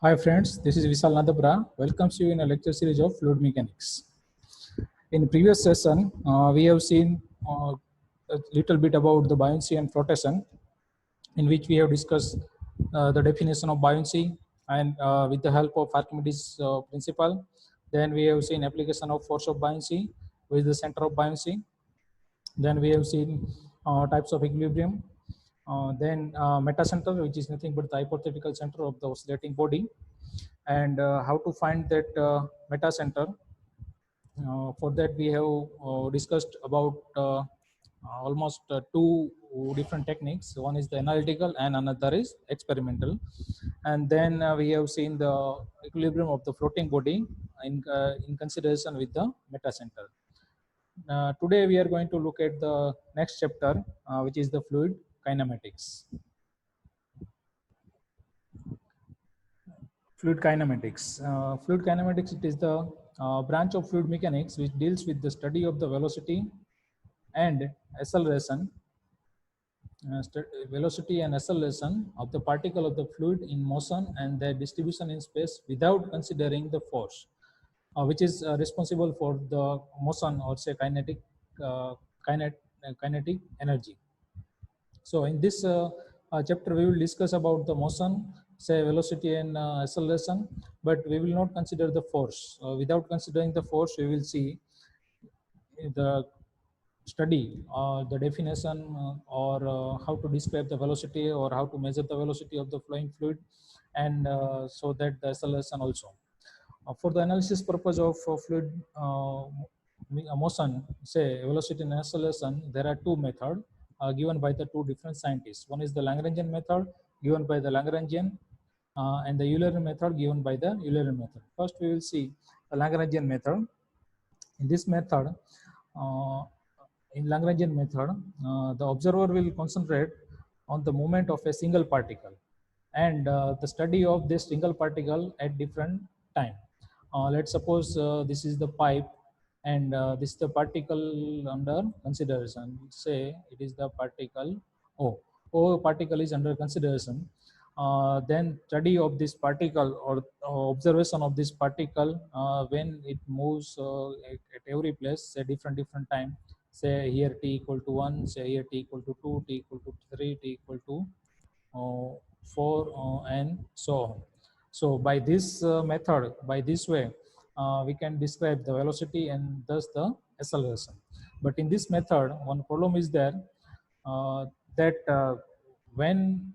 Hi friends, this is Vishal Nadabra. Welcomes you in a lecture series of fluid mechanics. In previous session, we have seen a little bit about the buoyancy and flotation, in which we have discussed the definition of buoyancy and with the help of Archimedes principle. Then we have seen application of force of buoyancy with the center of buoyancy. Then we have seen types of equilibrium. Then meta center, which is nothing but the hypothetical center of the oscillating body, and how to find that meta center. For that, we have discussed about almost two different techniques. One is the analytical, and another is experimental. And then we have seen the equilibrium of the floating body in consideration with the meta center. Today, we are going to look at the next chapter, which is the fluid kinematics. Fluid kinematics, it is the branch of fluid mechanics which deals with the study of the velocity and acceleration, velocity and acceleration of the particle of the fluid in motion and their distribution in space without considering the force, which is responsible for the motion, or say uh, kinetic energy. So in this chapter, we will discuss about the motion, say velocity and acceleration, but we will not consider the force. Without considering the force, we will see the study, the definition, or how to describe the velocity, or how to measure the velocity of the flowing fluid, and so that the acceleration also. For the analysis purpose of fluid motion, say velocity and acceleration, there are two methods given by the two different scientists. One is the Lagrangian method given by the Lagrangian, and the Eulerian method given by the Eulerian method. First, we will see the Lagrangian method. In this method, uh, in Lagrangian method, the observer will concentrate on the movement of a single particle and the study of this single particle at different time. Let's suppose this is the pipe, and this is the particle under consideration. Say it is the particle O. O particle is under consideration. Then study of this particle, or observation of this particle when it moves at every place at different time. Say here t equal to 1, say here t equal to 2, t equal to 3, t equal to 4, and so on. So by this method, by this way, we can describe the velocity and thus the acceleration. But in this method, one problem is there, that when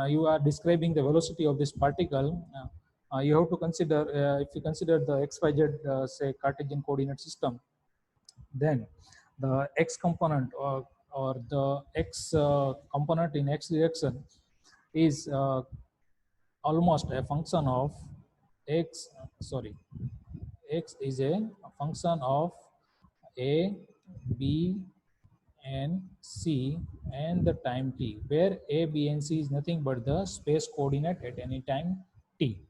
you are describing the velocity of this particle, you have to consider, if you consider the xyz, say Cartesian coordinate system, then the x component, or the x component in x direction is almost a function of x, sorry, x is a function of a, b, and c, and the time t, where a, b, and c is nothing but the space coordinate at any time t.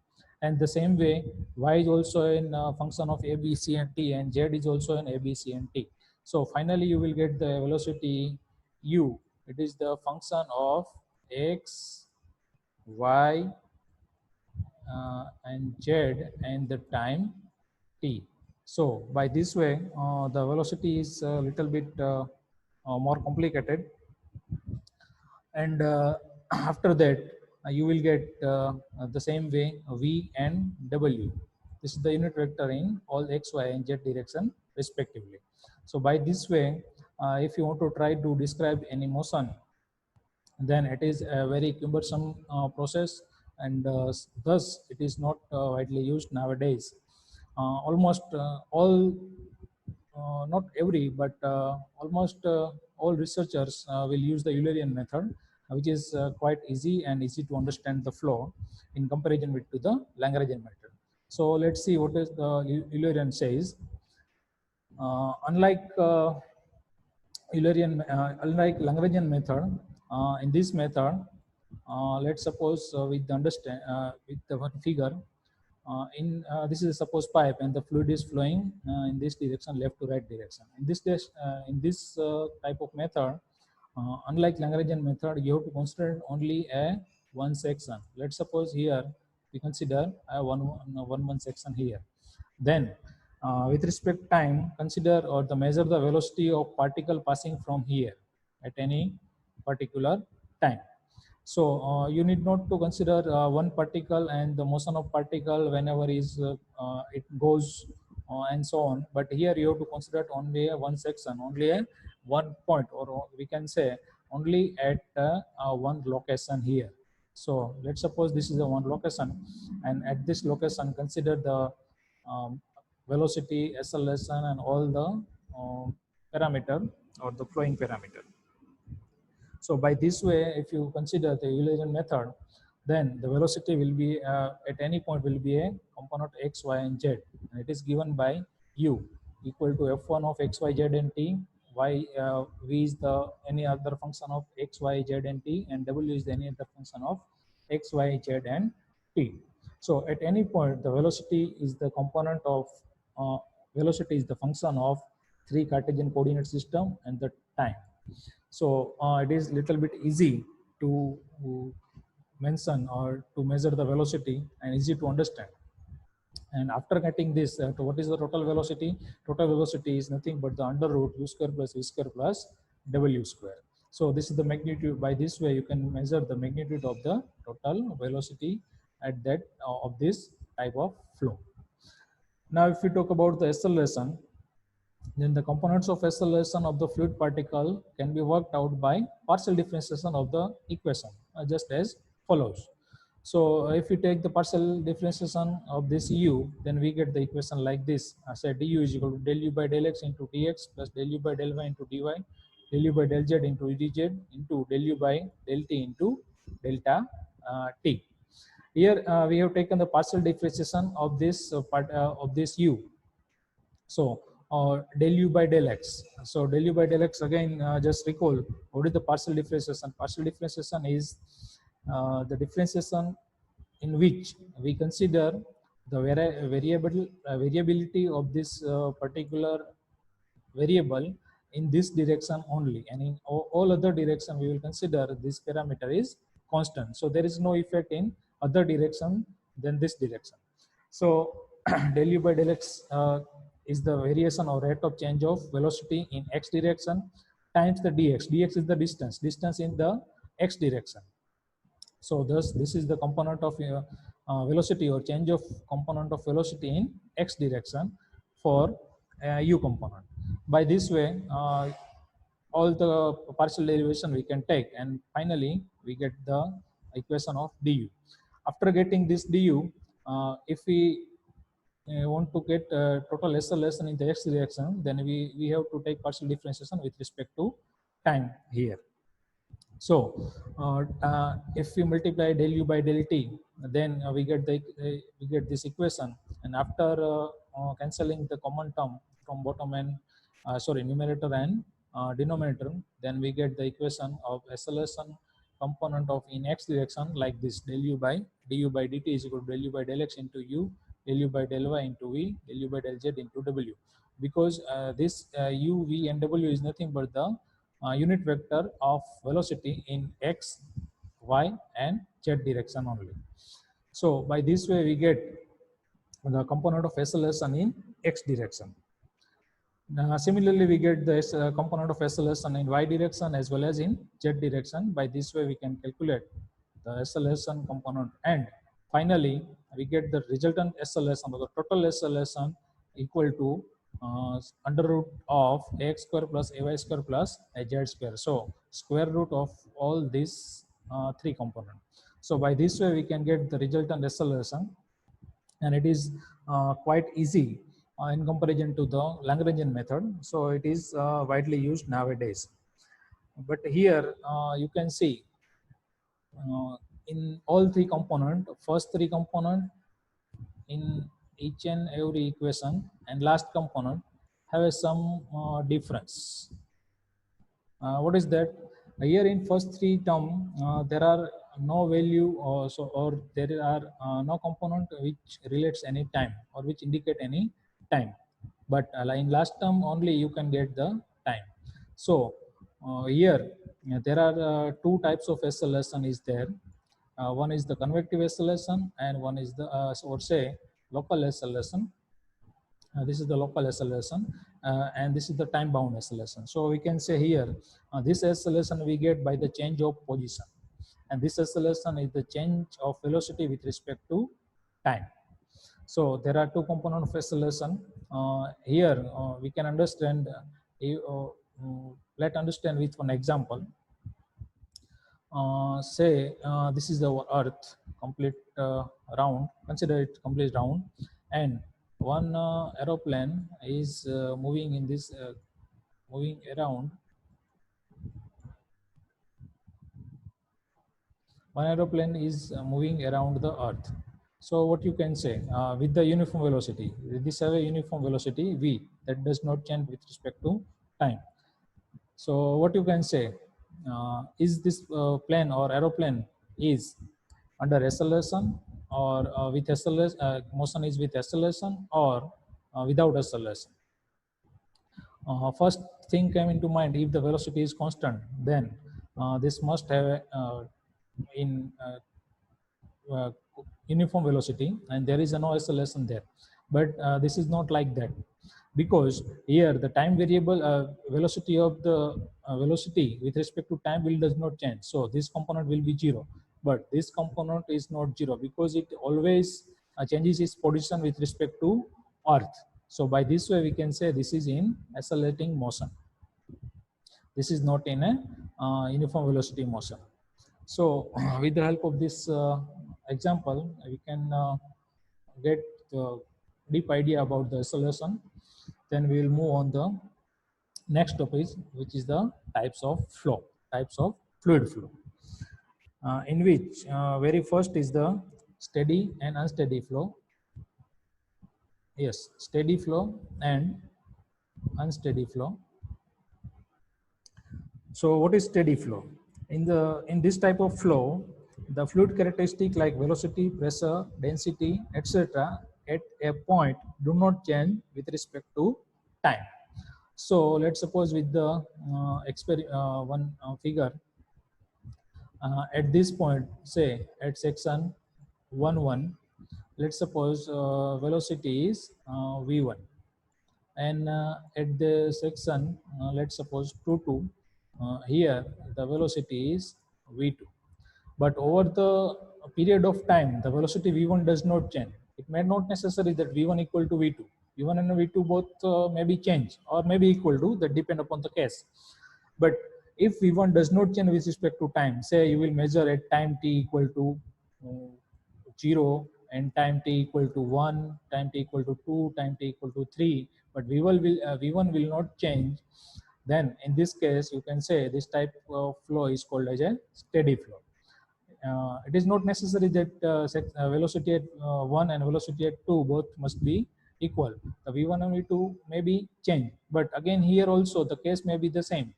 And the same way, y is also in function of a, b, c, and t, and z is also in a, b, c, and t. So finally, you will get the velocity u. It is the function of x, y, and z, and the time t. So by this way, the velocity is a little bit more complicated, and after that, you will get the same way v and w. This is the unit vector in all x, y, and z direction respectively. So by this way, if you want to try to describe any motion, then it is a very cumbersome process, and thus it is not widely used nowadays. Almost all, not every, but almost all researchers will use the Eulerian method, which is quite easy and easy to understand the flow in comparison with to the Lagrangian method. So let's see what is the Eulerian says. Unlike Lagrangian method, in this method, let's suppose with the understand with the one figure, in this is suppose pipe, and the fluid is flowing in this direction, left to right direction. In this type of method, unlike Lagrangian method, you have to consider only a one section. Let's suppose here we consider one section here. Then with respect time, consider or the measure the velocity of particle passing from here at any particular time. So you need not to consider one particle and the motion of particle whenever it goes and so on. But here you have to consider only one section, only a one point, or we can say only at one location here. So let's suppose this is the one location, and at this location consider the velocity, acceleration, and all the parameter or the flowing parameter. So by this way, if you consider the Eulerian method, then the velocity will be at any point will be a component x, y, and z, and it is given by u equal to f1 of x, y, z, and t. Y v is the any other function of x, y, z, and t, and w is the any other function of x, y, z, and t. So at any point, the velocity is the component of velocity is the function of three Cartesian coordinate system and the time. So it is little bit easy to mention or to measure the velocity and easy to understand. And after getting this, what is the total velocity? Total velocity is nothing but the under root u square plus v square plus w square. So this is the magnitude. By this way, you can measure the magnitude of the total velocity at that of this type of flow. Now, if we talk about the acceleration, then the components of acceleration of the fluid particle can be worked out by partial differentiation of the equation, just as follows. So if we take the partial differentiation of this u, then we get the equation like this. I said du is equal to del u by del x into dx plus del u by del y into dy, del u by del z into dz into del u by del t into delta t. Here we have taken the partial differentiation of this part of this u. So del u by del x. So del u by del x, again, just recall what is the partial differentiation. Partial differentiation is the differentiation in which we consider the variability of this particular variable in this direction only, and in all other direction we will consider this parameter is constant. So there is no effect in other direction than this direction. So del u by del x is the variation or rate of change of velocity in x direction times the dx. Dx is the distance in the x direction. So thus this is the component of velocity or change of component of velocity in x direction for u component. By this way, all the partial derivation we can take, and finally we get the equation of du. After getting this du, if we want to get total acceleration in the x direction, then we have to take partial differentiation with respect to time here. So if we multiply del u by del t, then we get this equation, and after cancelling the common term from bottom and numerator and denominator, then we get the equation of acceleration component of in x direction like this: del u by du by dt is equal to del u by del x into u, del u by del y into v, del u by del z into w. Because this u, v, and w is nothing but the unit vector of velocity in x, y, and z direction only. So by this way we get the component of acceleration in x direction. Similarly, we get the component of acceleration in y direction as well as in z direction. By this way we can calculate the acceleration component, and finally we get the resultant acceleration or the total acceleration equal to under root of ax square plus ay square plus az square. So square root of all these three components. So by this way we can get the resultant acceleration, and it is quite easy in comparison to the Lagrangian method. So it is widely used nowadays. But here you can see in all three component, first three component in each and every equation and last component have some difference. What is that? Here in first three term there are no value or there are no component which relates any time or which indicate any time, but in last term only you can get the time. So here there are two types of acceleration is there. One is the convective acceleration and one is the, or say, local acceleration. This is the local acceleration, and this is the time bound acceleration. So we can say here, this acceleration we get by the change of position, and this acceleration is the change of velocity with respect to time. So there are two components of acceleration. Here we can understand, let's understand with one example. Say this is our Earth, complete round, consider it complete round, and one aeroplane is moving in this, moving around. One aeroplane is moving around the Earth. So what you can say, with the uniform velocity, this have a uniform velocity v that does not change with respect to time. So what you can say, is this plane or aeroplane is under acceleration, or with acceleration, motion is with acceleration, or without acceleration. First thing came into mind, if the velocity is constant, then this must have in uniform velocity, and there is no acceleration there. But this is not like that, because here the time variable, velocity of the velocity with respect to time will does not change. So this component will be 0, but this component is not 0 because it always changes its position with respect to Earth. So by this way we can say this is in accelerating motion. This is not in a uniform velocity motion. So with the help of this example, we can get the deep idea about the acceleration. Then we will move on the next topic, which is the types of flow, types of fluid flow, in which very first is the steady and unsteady flow. Yes, steady flow and unsteady flow. So what is steady flow? In this type of flow, the fluid characteristic like velocity, pressure, density, etc. at a point do not change with respect to time. So let's suppose with the one figure, at this point, say at section 1, let's suppose velocity is v1, and at the section, let's suppose 2, here the velocity is v2. But over the period of time, the velocity v1 does not change. It may not necessary that v1 equal to v2. v1 and v2 both may be change or may be equal to, that depend upon the case. But if v1 does not change with respect to time, say you will measure at time t equal to 0 and time t equal to 1, time t equal to 2, time t equal to 3, but v1 will not change, then in this case you can say this type of flow is called as a steady flow. It is not necessary that velocity at 1 and velocity at 2 both must be equal. The v1 and v2 may be changed, but again here also the case may be the same,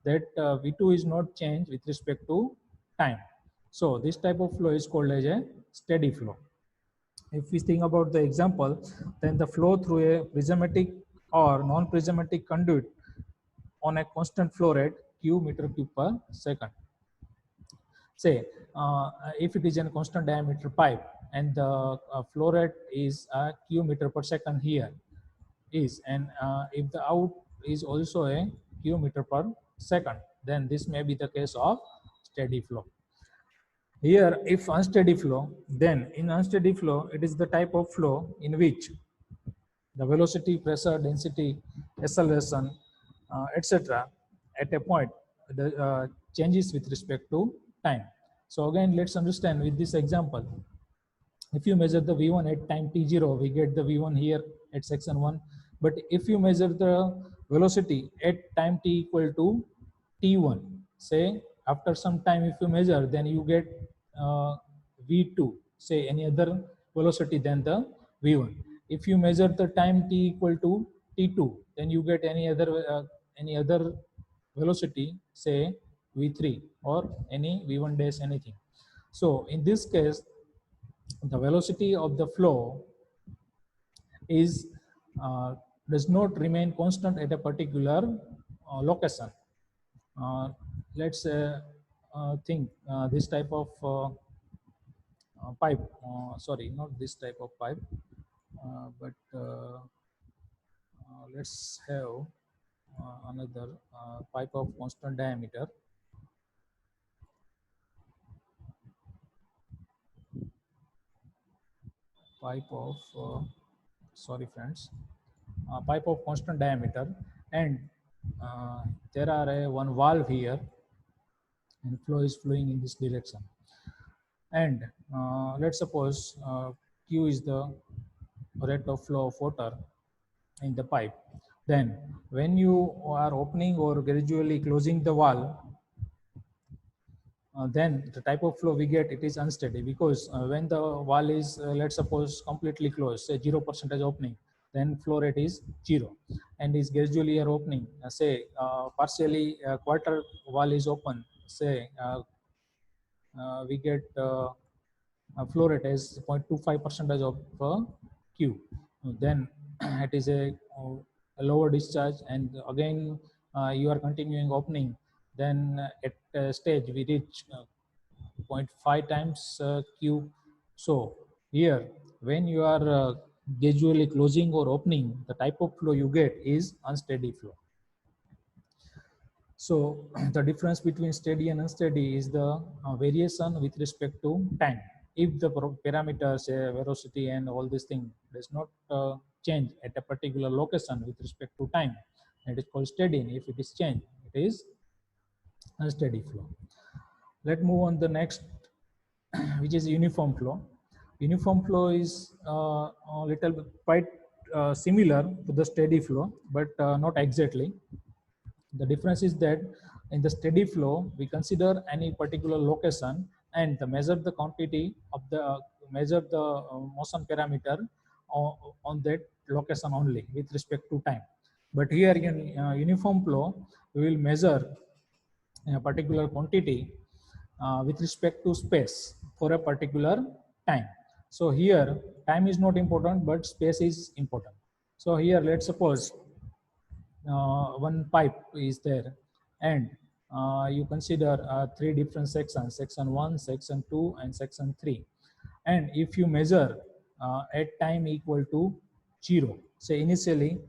that v2 is not changed with respect to time. So this type of flow is called as a steady flow. If we think about the example, then the flow through a prismatic or non-prismatic conduit on a constant flow rate q meter cube per second. Say if it is a constant diameter pipe and the flow rate is q meter per second here is, and if the out is also a q meter per second, then this may be the case of steady flow. Here, if unsteady flow, then in unsteady flow, it is the type of flow in which the velocity, pressure, density, acceleration, etc. at a point the changes with respect to time. So again, let's understand with this example. If you measure the v1 at time t0, we get the v1 here at section 1. But if you measure the velocity at time t equal to t1, say after some time if you measure, then you get v2, say any other velocity than the v1. If you measure the time t equal to t2, then you get any other velocity, say v3 or any v1 dash anything. So in this case, the velocity of the flow is does not remain constant at a particular location. Let's think this type of pipe, sorry, not this type of pipe, but let's have another pipe of constant diameter. Pipe of sorry friends, pipe of constant diameter, and there are one valve here, and flow is flowing in this direction. And let's suppose Q is the rate of flow of water in the pipe. Then when you are opening or gradually closing the valve, then the type of flow we get, it is unsteady, because when the valve is let's suppose completely closed, say 0% opening, then flow rate is 0, and is gradually are opening, say partially quarter valve is open, say we get flow rate is 0.25% of Q. Then it is a lower discharge, and again you are continuing opening. Then at stage we reach 0.5 times Q. So here, when you are gradually closing or opening, the type of flow you get is unsteady flow. So the difference between steady and unsteady is the variation with respect to time. If the parameters, say velocity and all these things, does not change at a particular location with respect to time, it is called steady. And if it is changed, it is unsteady flow. Let's move on the next, which is uniform flow. Uniform flow is a little bit quite similar to the steady flow, but not exactly. The difference is that in the steady flow, we consider any particular location and measure the quantity of the measure the motion parameter on that location only with respect to time. But here in uniform flow, we will measure a particular quantity with respect to space for a particular time. So here time is not important, but space is important. So here let's suppose one pipe is there, and you consider three different sections, section 1, section 2, and section 3. And if you measure at time equal to 0, say initially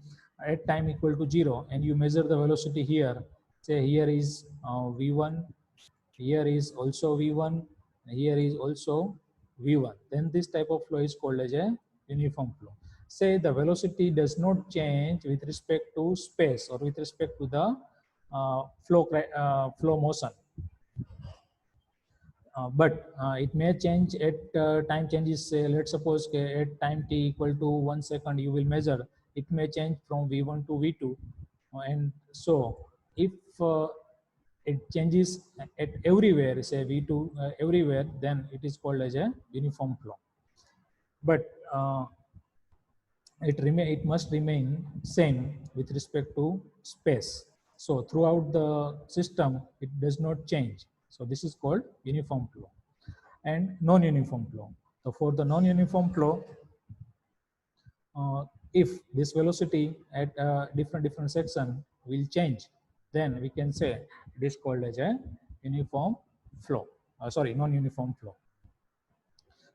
at time equal to 0, and you measure the velocity here, say here is v1, here is also v1, here is also v1, then this type of flow is called as a uniform flow. Say the velocity does not change with respect to space or with respect to the flow motion, but it may change at time changes. Say let's suppose at time t equal to 1 second you will measure, it may change from v1 to v2, and so if it changes at everywhere, say v2 everywhere, then it is called as a uniform flow. But it must remain same with respect to space. So throughout the system it does not change. So this is called uniform flow. And non-uniform flow. So for the non-uniform flow, if this velocity at different section will change, then we can say it is called as a uniform flow. Sorry, non-uniform flow.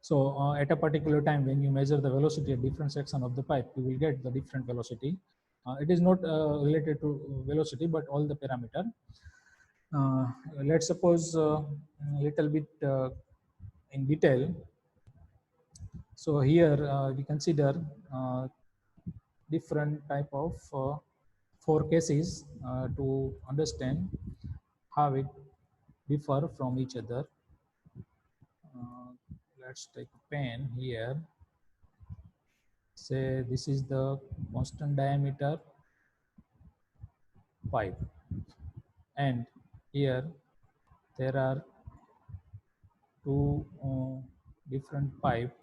So at a particular time, when you measure the velocity at different section of the pipe, you will get the different velocity. It is not related to velocity, but all the parameter. Let's suppose a little bit in detail. So here we consider different type of four cases to understand how it differ from each other. Let's take a pen here. Say this is the constant diameter pipe, and here there are two different pipe.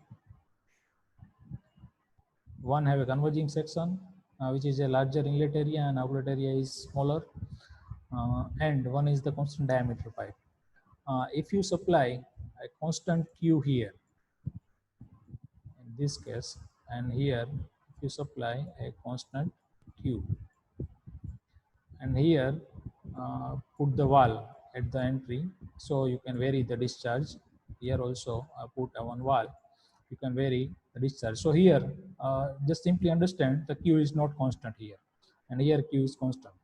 One have a converging section, which is a larger inlet area, and outlet area is smaller, and one is the constant diameter pipe. If you supply a constant Q here in this case, and here if you supply a constant Q, and here put the valve at the entry, so you can vary the discharge here also put one valve, you can vary the discharge. So here, just simply understand the Q is not constant here, and here Q is constant.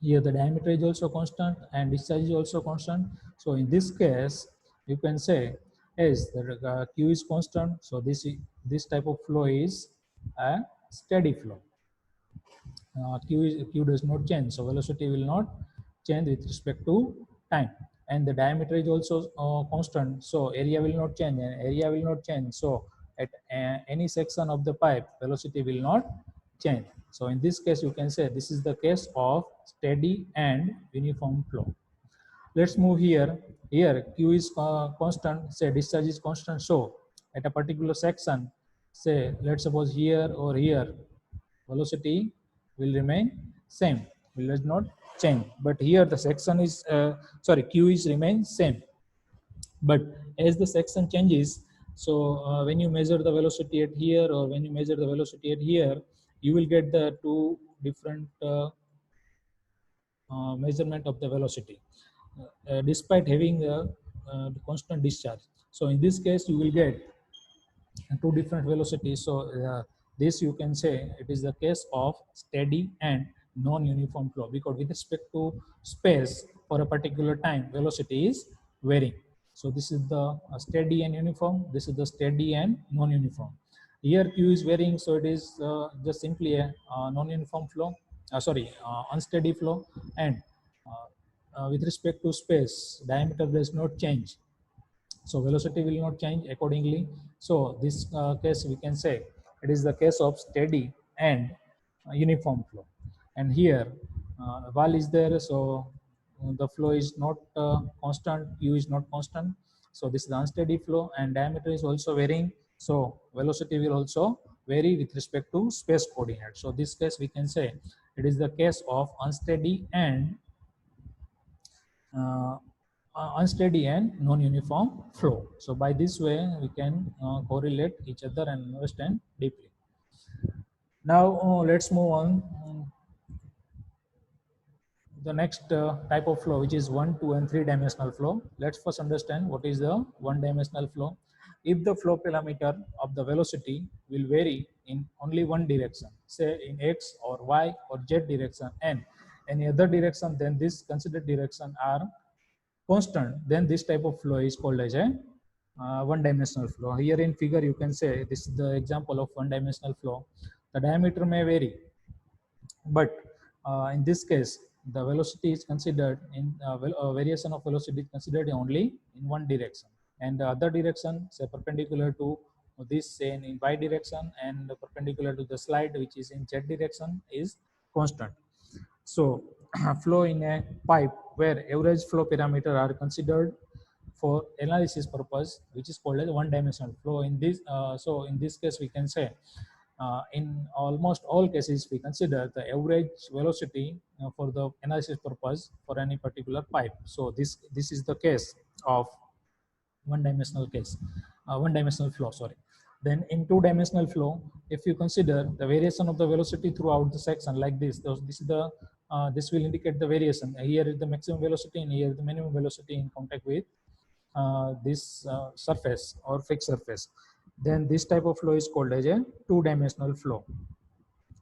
Here the diameter is also constant and discharge is also constant. So in this case, you can say as the Q is constant, so this type of flow is a steady flow. Q does not change, so velocity will not change with respect to time, and the diameter is also constant, so area will not change, and area will not change. So at any section of the pipe, velocity will not change. So in this case, you can say this is the case of steady and uniform flow. Let's move here. Here Q is constant, say discharge is constant. So at a particular section, say let's suppose here or here, velocity will remain same, will does not change. But here the section is Q is remain same. But as the section changes, so when you measure the velocity at here or when you measure the velocity at here, you will get the two different measurement of the velocity despite having a constant discharge. So in this case, you will get two different velocities. So this you can say it is the case of steady and non-uniform flow, because with respect to space for a particular time, velocity is varying. So this is the steady and uniform. This is the steady and non-uniform. Here Q is varying, so it is just simply a non-uniform flow. Unsteady flow, and with respect to space, diameter does not change, so velocity will not change accordingly. So this case we can say it is the case of steady and uniform flow. And here valve is there, so the flow is not constant, U is not constant. So this is the unsteady flow, and diameter is also varying, so velocity will also vary with respect to space coordinate. So this case we can say it is the case of unsteady and unsteady and non-uniform flow. So by this way, we can correlate each other and understand deeply. Now let's move on. The next type of flow, which is 1, 2, and 3-dimensional flow. Let's first understand what is the one-dimensional flow. If the flow parameter of the velocity will vary in only one direction, say in X or Y or Z direction, and any other direction, then this considered direction are constant, then this type of flow is called as a one-dimensional flow. Here in figure, you can say this is the example of one-dimensional flow. The diameter may vary, but in this case, the velocity is considered in variation of velocity is considered only in one direction, and the other direction, say perpendicular to this, say in Y direction, and perpendicular to the slide, which is in Z direction, is constant. So flow in a pipe where average flow parameter are considered for analysis purpose, which is called as one-dimensional flow. In this, so in this case, we can say in almost all cases, we consider the average velocity for the analysis purpose for any particular pipe. So this is the case of one-dimensional flow. Sorry. Then in two-dimensional flow, if you consider the variation of the velocity throughout the section like this, this is the this will indicate the variation. Here is the maximum velocity, and here is the minimum velocity in contact with this surface or fixed surface. Then this type of flow is called as a two-dimensional flow.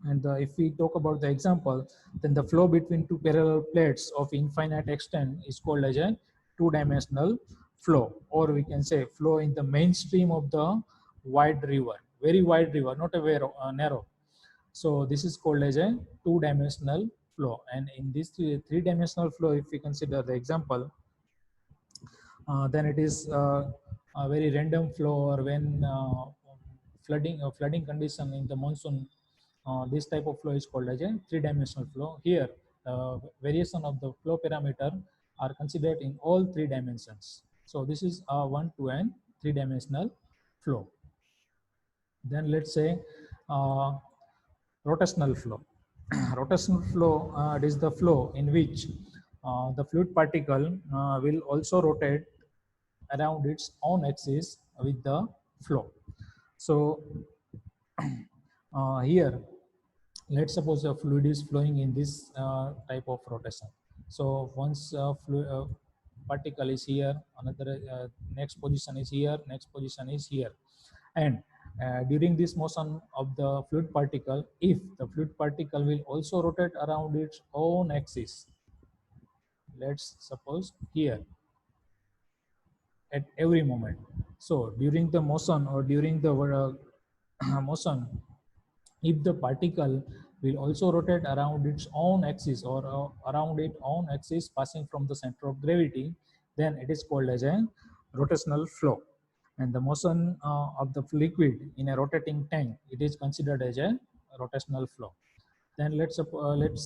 And if we talk about the example, then the flow between two parallel plates of infinite extent is called as a two-dimensional flow, or we can say flow in the mainstream of the wide river, very wide river, not a very narrow. So this is called as a two-dimensional flow. And in this three-dimensional flow, if we consider the example, then it is a very random flow, or when flooding condition in the monsoon, this type of flow is called as a three-dimensional flow. Here, variation of the flow parameter are considered in all three dimensions. So this is a 1, 2, and 3-dimensional flow. Then let's say rotational flow. Rotational flow is the flow in which the fluid particle will also rotate around its own axis with the flow. So here, let's suppose a fluid is flowing in this type of rotation. So once particle is here, another next position is here, next position is here. And during this motion of the fluid particle, if the fluid particle will also rotate around its own axis, let's suppose here, at every moment. So during the motion or during the motion, if the particle will also rotate around its own axis or around its own axis passing from the center of gravity, then it is called as a rotational flow. And the motion of the liquid in a rotating tank, it is considered as a rotational flow. Then let's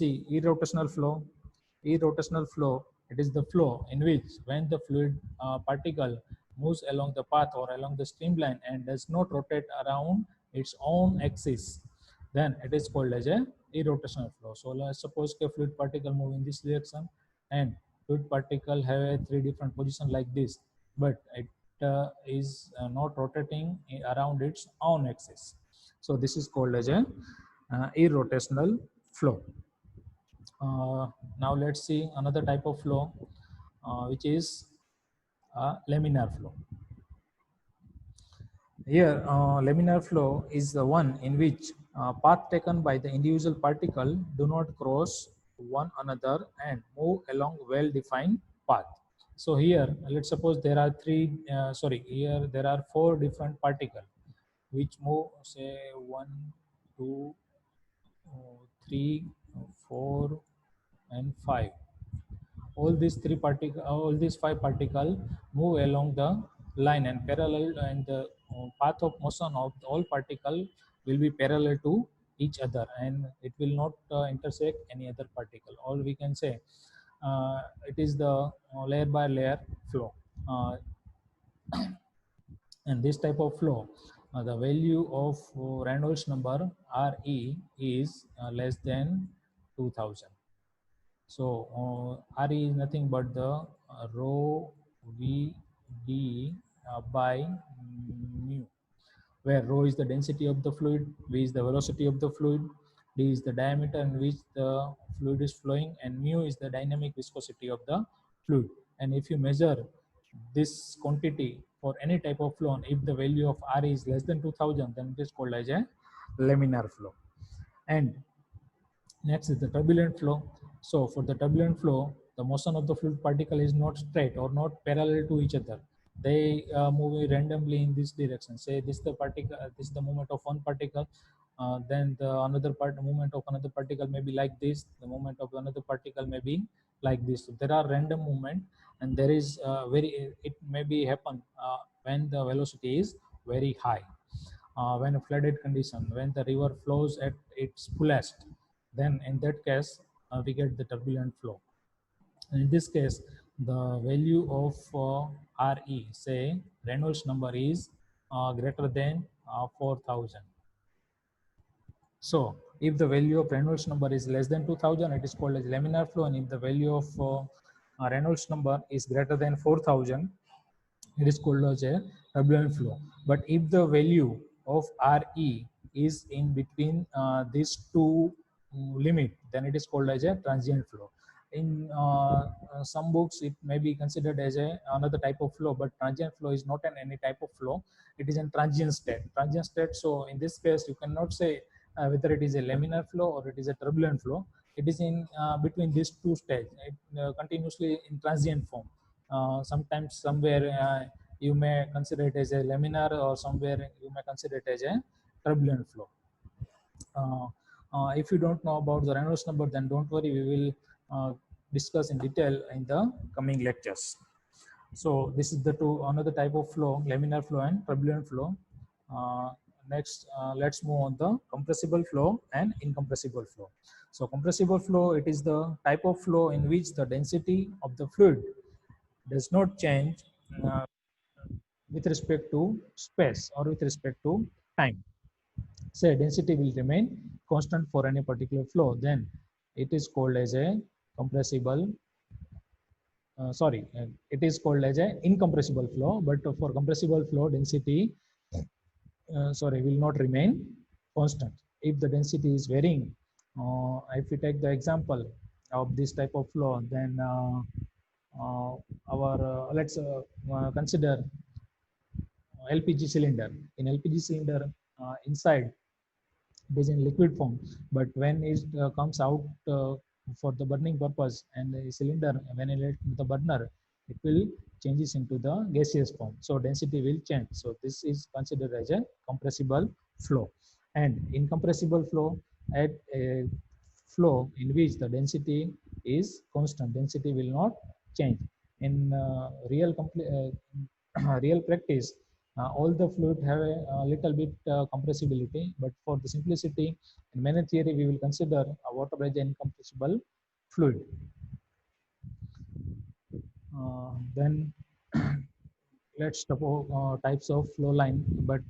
see irrotational flow. Irrotational flow, it is the flow in which when the fluid particle moves along the path or along the streamline and does not rotate around its own axis, then it is called as a irrotational flow. So let's suppose a fluid particle move in this direction, and fluid particle have a 3 different positions like this, but it is not rotating around its own axis. So this is called as a irrotational flow. Now let's see another type of flow, which is laminar flow. Here, laminar flow is the one in which path taken by the individual particle do not cross one another and move along well-defined path. So here, let's suppose there are here there are 4 different particles which move, say 1, 2, 3, 4, and 5. All these 5 particles move along the line and parallel, and the path of motion of all particles will be parallel to each other, and it will not intersect any other particle. Or we can say it is the layer by layer flow. And this type of flow, the value of Reynolds number Re is less than 2000. So Re is nothing but the rho V d by mu, where rho is the density of the fluid, V is the velocity of the fluid, d is the diameter in which the fluid is flowing, and mu is the dynamic viscosity of the fluid. And if you measure this quantity for any type of flow, if the value of Re is less than 2000, then it is called as a laminar flow. And next is the turbulent flow. So for the turbulent flow, the motion of the fluid particle is not straight or not parallel to each other. They move randomly in this direction. Say this is the particle, this is the movement of one particle. Then the movement of another particle may be like this. The movement of another particle may be like this. So there are random movement, and there is it may be happen when the velocity is very high. When a flooded condition, when the river flows at its fullest, then in that case we get the turbulent flow. And in this case, the value of Re, say Reynolds number is greater than 4000. So if the value of Reynolds number is less than 2000, it is called as laminar flow. And if the value of Reynolds number is greater than 4000, it is called as a turbulent flow. But if the value of Re is in between these two limit, then it is called as a transient flow. In some books, it may be considered as another type of flow, but transient flow is not any type of flow. It is in transient state. Transient state. So in this case, you cannot say whether it is a laminar flow or it is a turbulent flow. It is in between these two stages. It continuously in transient form. Sometimes somewhere you may consider it as a laminar, or somewhere you may consider it as a turbulent flow. If you don't know about the Reynolds number, then don't worry, we will discuss in detail in the coming lectures. So this is the another type of flow, laminar flow and turbulent flow. Next, let's move on the compressible flow and incompressible flow. So compressible flow, it is the type of flow in which the density of the fluid does not change with respect to space or with respect to time. Say density will remain constant for any particular flow, then it is called as a compressible it is called as a incompressible flow. But for compressible flow, density will not remain constant. If the density is varying, if we take the example of this type of flow, then our let's consider LPG cylinder. In LPG cylinder, inside it is in liquid form, but when it comes out for the burning purpose, and the cylinder, when it let the burner, it will changes into the gaseous form, so density will change. So this is considered as a compressible flow. And incompressible flow, at a flow in which the density is constant, density will not change. In real practice, all the fluid have a little bit compressibility, but for the simplicity, in many theory, we will consider water as an incompressible fluid. Then let's talk about types of flow line, but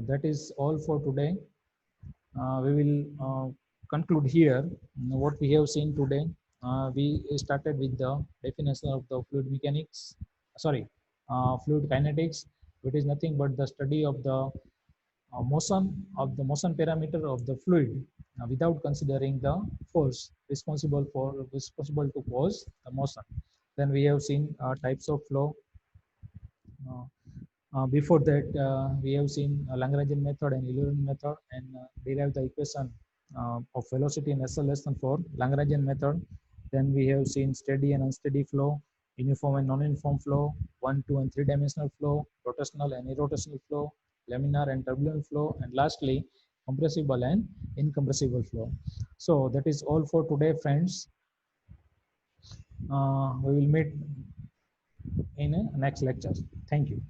that is all for today. We will conclude here what we have seen today. We started with the definition of the fluid mechanics, sorry, fluid kinetics, which is nothing but the study of the motion parameter of the fluid without considering the force responsible to cause the motion. Then we have seen types of flow. Uh, Before that, we have seen Lagrangian method and Eulerian method, and derived the equation of velocity and acceleration for Lagrangian method. Then we have seen steady and unsteady flow, uniform and non-uniform flow, 1, 2, and 3-dimensional flow, rotational and irrotational flow, laminar and turbulent flow, and lastly, compressible and incompressible flow. So that is all for today, friends. We will meet in a next lecture. Thank you.